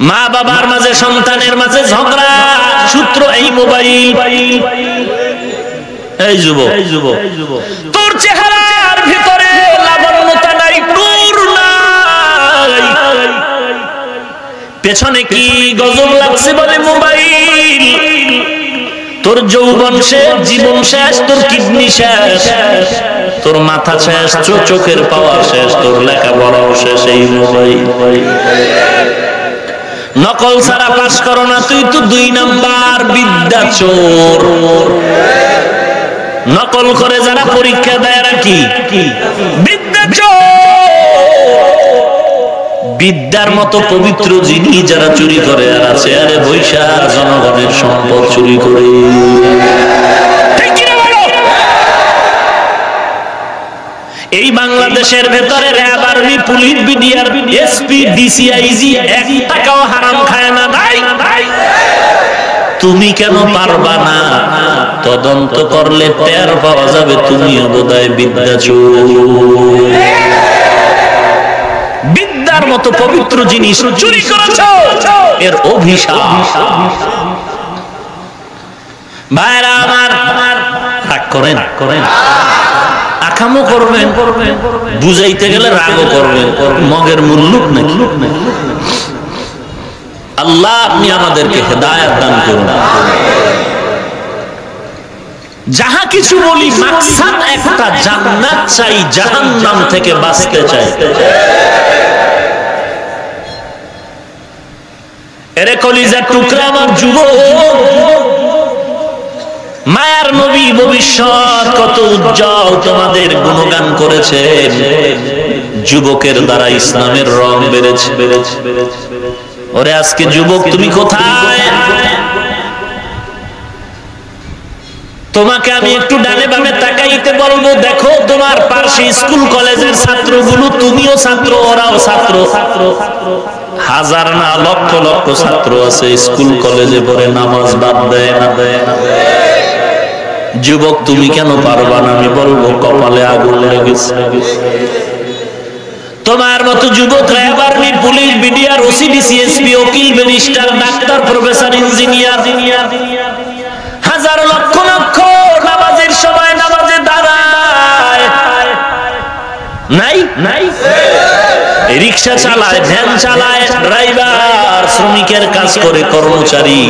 মা বাবার মাঝে সন্তানের মাঝে ঝগড়া, সূত্র এই মোবাইল। এই যুবক, তোর চেহারার ভিতরে লাবণ্যতা নাই, নূর নাই, পেছনে কি গজব লাগছে বলে মোবাইল। তোর যৌবন শেষ, জীবন শেষ, তোর কিডনি শেষ, তোর মাথা শেষ, চোখের পাওয়ার শেষ, তোর লেখাপড়াও শেষ এই মোবাইল। নকল ছাড়া পাস করো না, তুই তো 2 নাম্বার বিদ্যা চোর। নকল করে যারা পরীক্ষা দেয় এরা কি বিদ্যা চোর। বিদ্যার মতো পবিত্র জিনিস যারা চুরি করে আর আছে আরে বৈশা জনগণের সম্পদ চুরি করে। এই বাংলাদেশের ভেতরে RAB, army, police, BDR, SP, DCIG 1 টাকাও হারাম খায় না। তুমি কেন পারবা না? তদন্ত করলে টের পাওয়া যাবে তুমিও বোধহয় বিদ্যা চোর। বিদ্যার মতো পবিত্র জিনিস চুরি করেছো, এর অভিশাপ। ভাইরা আমার, রাগ করেন, আকামও করবেন, বুঝাইতে গেলে রাগও করবেন, মগের মুল্লুক নাকি। আল্লাহ আপনি আমাদেরকে হেদায়েত দান করুন। যাহা কিছু বলি মাকসাদ একটা, জান্নাত চাই, জাহান্নাম থেকে বাঁচতে চাই। এরে কলিজার টুকরা আমার যুবক, মায়ার নবী ভবিষ্যৎ কত উজ্জ্বল, তোমাদের গুণগান করেছেন। যুবকের দ্বারা ইসলামের রং বেড়েছে। ওরে আজকে যুবক তুমি কোথায়? তোমাকে আমি একটু ডানে বামে তাকাইতে বলবো, দেখো তোমার পাশে স্কুল কলেজের ছাত্রগুলো, তুমিও ছাত্র, ওরাও ছাত্র। হাজার না লক্ষ লক্ষ ছাত্র আছে স্কুল কলেজে পড়ে, নামাজ বাদ দেয় না। যুবক তুমি কেন পারবা না? আমি বলবো কপালে আগুন লেগেছে। তোমার মতো যুবক RAB, army, police, BDR, OC, DC, SP, উকিল, ব্যারিস্টার, ডাক্তার, প্রফেসর, ইঞ্জিনিয়ার, হাজার লক্ষ লক্ষ নামাজের সময় নামাজে দাঁড়ায় নাই। রিক্সা চালায়, ভ্যান চালায়, ড্রাইভার, শ্রমিকের কাজ করে, কর্মচারী,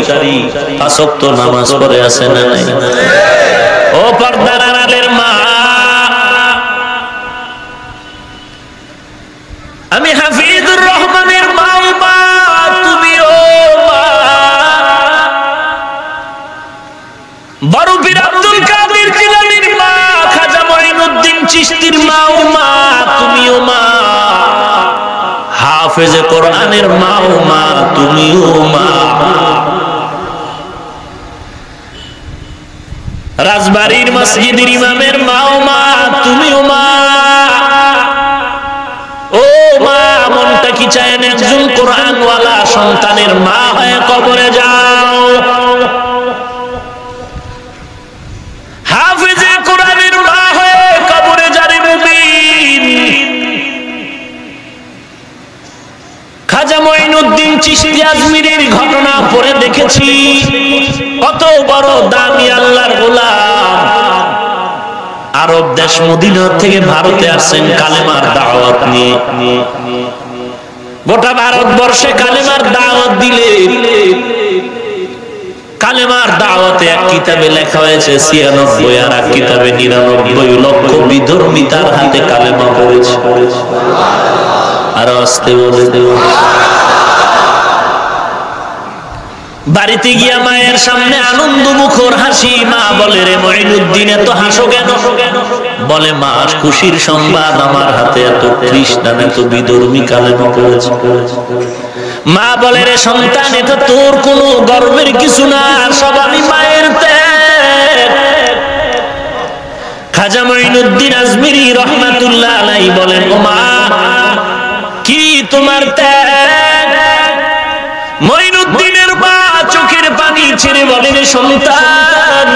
5 ওয়াক্ত নামাজ পড়ে আছে না নাই? ও পর্দার আড়ালের মা, আমি হাফিজুর রহমানের মা, তুমিও মা। বড় পীর আব্দুল কাদের জিলানীর মা, খাজা মঈনুদ্দিন চিশতির মা, তুমিও মা। হাফেজে কোরআনের মা, তুমিও মা। রাজবাড়ির মসজিদের ইমামের মা, তুমিও মা। ও মা, মনটা কি চায় না একজন কোরআনওয়ালা সন্তানের মা হয়ে কবরে যাও? হাফেজে কোরআনের মা হয়ে কবরে যাবে মুমিন। খাজা মঈনুদ্দিন চিশতি আজমিরের ঘটনা পড়ে দেখেছি, কত বড় দামি আল্লাহর গোলাম। আরব দেশ মদিনা থেকে ভারতে আসছেন কালেমার দাওয়াত নিয়ে। গোটা ভারতবর্ষে কালেমার দাওয়াত দিলে, কালেমার দাওয়াতে এক কিতাবে লেখা হয়েছে 96, আর এক কিতাবে 99 লক্ষ বিধর্মী তার হাতে কালেমা পড়েছে। আর আসতে বলে দেব। বাড়িতে গিয়া মায়ের সামনে আনন্দ মুখর হাসি। মা বলে, রে মঈনুদ্দিন এত হাসো কেন? বলে, মা খুশির সংবাদ, আমার হাতে এত খ্রিস্টান, এত বিধর্মী কালেমা পড়েছে। মা বলে, রে সন্তান, এটা তোর কোনো গর্বের কিছু না, সব আমি মায়ের ত্যাগ। খাজা মঈনুদ্দিন আজমিরি রহমাতুল্লাহ আলাইহি বলেন, ও মা, কি তোমার ত্যাগ? মঈনুদ্দিনের মা চোখের পানি ছেড়ে বলেন, সন্তান,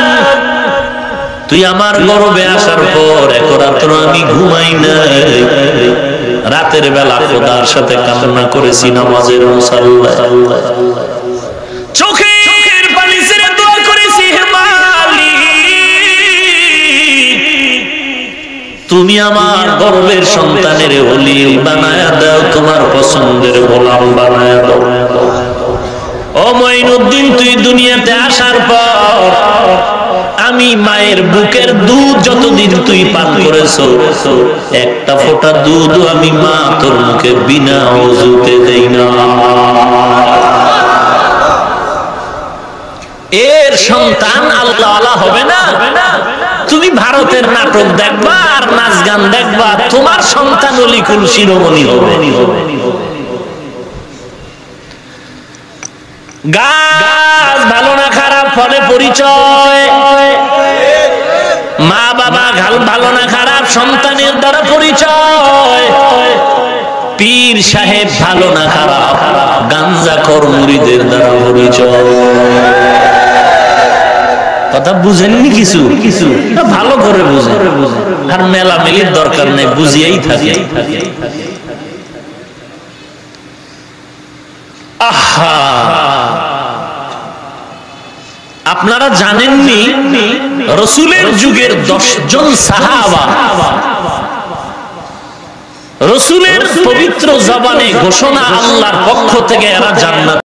তুই আমার গর্ভে আসার পর এক রাত্র আমি ঘুমাই নাই। রাতের বেলা খোদার সাথে কান্না করেছি নামাজের মুসাল্লায়, চোখের পানি ছেড়ে দোয়া করেছি, হে মালিক তুমি আমার গর্বের সন্তানের ওলি বানায়া দাও, তোমার পছন্দের গোলাম বানায়া দাও। ও মঈনুদ্দিন, তুই দুনিয়াতে আসার পর আমি মায়ের বুকের দুধ যতদিন তুই পান করেছো, একটা ফোঁটা দুধ আমি মা তোর মুখে বিনা ওযুতে দেই না। এর সন্তান আল্লাহওয়ালা হবে না? তুমি ভারতের নাটক দেখবা আর নাচ গান দেখবা, তোমার সন্তান অলিকুল শিরোমণি হবে। গাছ ভালো না খারাপ ফলে পরিচয়, মা বাবা ভালো না খারাপ সন্তানের দ্বারা পরিচয়, পীর সাহেব ভালো না খারাপ গাঞ্জাখোর মুরিদের দ্বারা পরিচয়। কথা বুঝেননি? কিছু কিছু ভালো করে বুঝেন, আর মেলামেলির দরকার নেই, বুঝিয়েই থাকে। আহা, আপনারা জানেননি রাসূলের যুগের 10 জন সাহাবা রাসূলের পবিত্র জবানে ঘোষণা আল্লাহর পক্ষ থেকে এরা জান্নাত